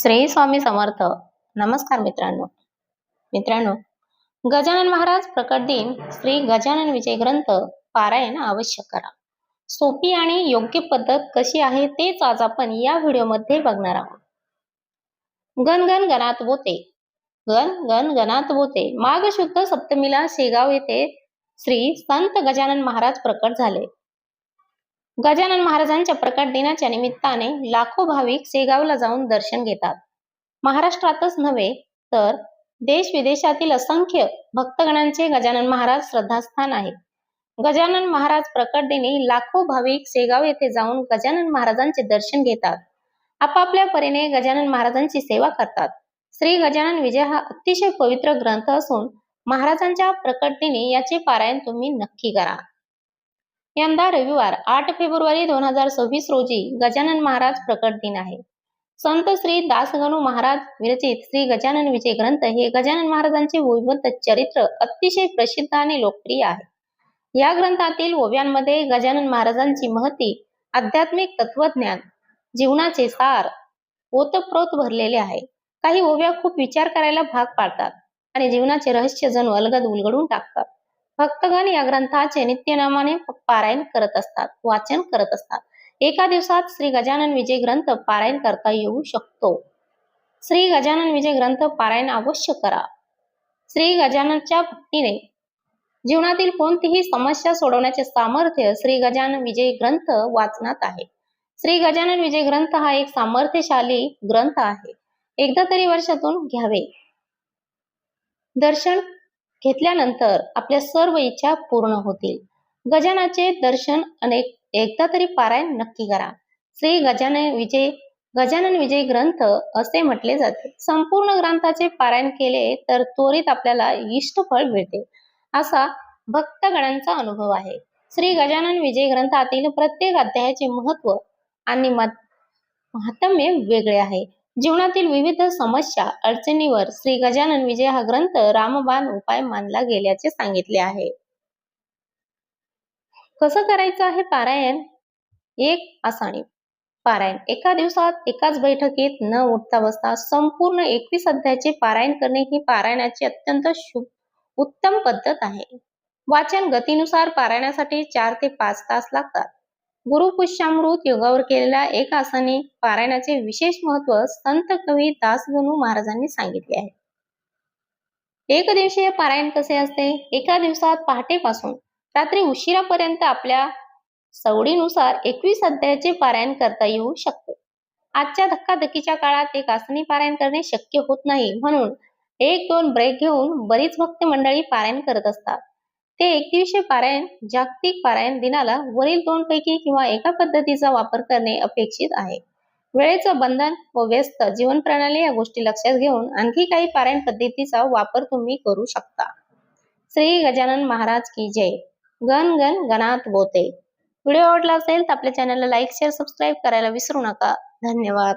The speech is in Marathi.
श्री स्वामी समर्थ. नमस्कार मित्रांनो. गजानन महाराज प्रकट दिन श्री गजानन विजय ग्रंथ पारायण अवश्य करा. सोपी आणि योग्य पद्धत कशी आहे तेच आज आपण या व्हिडिओमध्ये बघणार आहोत. गण गण गणात बोते, गण गण गणात बोते. माघ शुद्ध सप्तमीला शेगाव येथे श्री संत गजानन महाराज प्रकट झाले. गजानन महाराजांच्या प्रकट दिनाच्या निमित्ताने लाखो भाविक शेगावला जाऊन दर्शन घेतात. महाराष्ट्रातच नव्हे तर देश विदेशातील असंख्य भक्तगणांचे गजानन महाराज श्रद्धास्थान आहे. गजानन महाराज प्रकट दिनी लाखो भाविक शेगाव येथे जाऊन गजानन महाराजांचे दर्शन घेतात. आपापल्या परीने गजानन महाराजांची सेवा करतात. श्री गजानन विजय हा अतिशय पवित्र ग्रंथ असून महाराजांच्या प्रकट दिनी याचे पारायण तुम्ही नक्की करा. यंदा रविवार 8 फेब्रुवारी 2026 रोजी गजानन महाराज प्रकट दिन आहे. संत श्री दासगणू महाराज विरचित श्री गजानन विजय ग्रंथ हे गजानन महाराजांचे वैभव चरित्र अतिशय प्रसिद्ध आणि लोकप्रिय आहे. या ग्रंथातील ओव्यांमध्ये गजानन महाराजांची महती, आध्यात्मिक तत्वज्ञान, जीवनाचे सार ओतप्रोत भरलेले आहे. काही ओव्या खूप विचार करायला भाग पाडतात आणि जीवनाचे रहस्य जणू अलगद उलगडून टाकतात. भक्तगण या ग्रंथाचे नित्यनामाने पारायण करत असतात, वाचन करत असतात. एका दिवसात श्री गजानन विजय ग्रंथ पारायण करता येऊ शकतो. श्री गजानन विजय ग्रंथ पारायण अवश्य करा. श्री गजाननच्या भक्तीने जीवनातील कोणतीही समस्या सोडवण्याचे सामर्थ्य श्री गजानन विजय ग्रंथ वाचनात आहे. श्री गजानन विजय ग्रंथ हा एक सामर्थ्यशाली ग्रंथ आहे. एकदा तरी वर्षातून घ्यावे. दर्शन घेतल्यानंतर आपल्या सर्व इच्छा पूर्ण होतील. गजानाचे दर्शन एकदा तरी पारायण नक्की करा. श्री गजानन विजय ग्रंथ असे म्हटले जाते. संपूर्ण ग्रंथाचे पारायण केले तर त्वरित आपल्याला इष्ट फळ मिळते असा भक्तगणांचा अनुभव आहे. श्री गजानन विजय ग्रंथातील प्रत्येक अध्यायाचे महत्व आणि महात्म्य वेगळे आहे. जीवनातील विविध समस्या अडचणीवर श्री गजानन विजय हा ग्रंथ रामबाण उपाय मानला गेल्याचे सांगितले आहे. कसं करायचं आहे पारायण? एक आसानी पारायण. एका दिवसात एकाच बैठकीत न उठता बसता संपूर्ण 21 अध्यायाचे पारायण करणे ही पारायणाची अत्यंत उत्तम पद्धत आहे. वाचन गतीनुसार पारायणासाठी 4 ते 5 तास लागतात. गुरुपुष्यामृत योगावर केलेल्या एक आसनी पारायणाचे विशेष महत्व संत कवी दासगणू महाराजांनी सांगितले आहे. एक दिवसीय पारायण कसे असते? एका दिवसात पहाटेपासून रात्री उशिरापर्यंत आपल्या सवडीनुसार 21 अध्यायाचे पारायण करता येऊ शकते. आजच्या धक्काधक्कीच्या काळात एक आसनी पारायण करणे शक्य होत नाही, म्हणून 1-2 ब्रेक घेऊन बरीच भक्त मंडळी पारायण करत असतात. ते एकदिवसीय पारायण जागतिक पारायण दिनाला वरील 2 पैकी किंवा एका पद्धतीचा वापर करणे अपेक्षित आहे. वेळेचं बंधन व व्यस्त जीवन प्रणाली या गोष्टी लक्षात घेऊन आणखी काही पारायण पद्धतीचा वापर तुम्ही करू शकता. श्री गजानन महाराज की जय. गण गण गणात बोते. व्हिडिओ आवडला असेल तर आपल्या चॅनलला लाईक, शेअर, सबस्क्राईब करायला विसरू नका. धन्यवाद.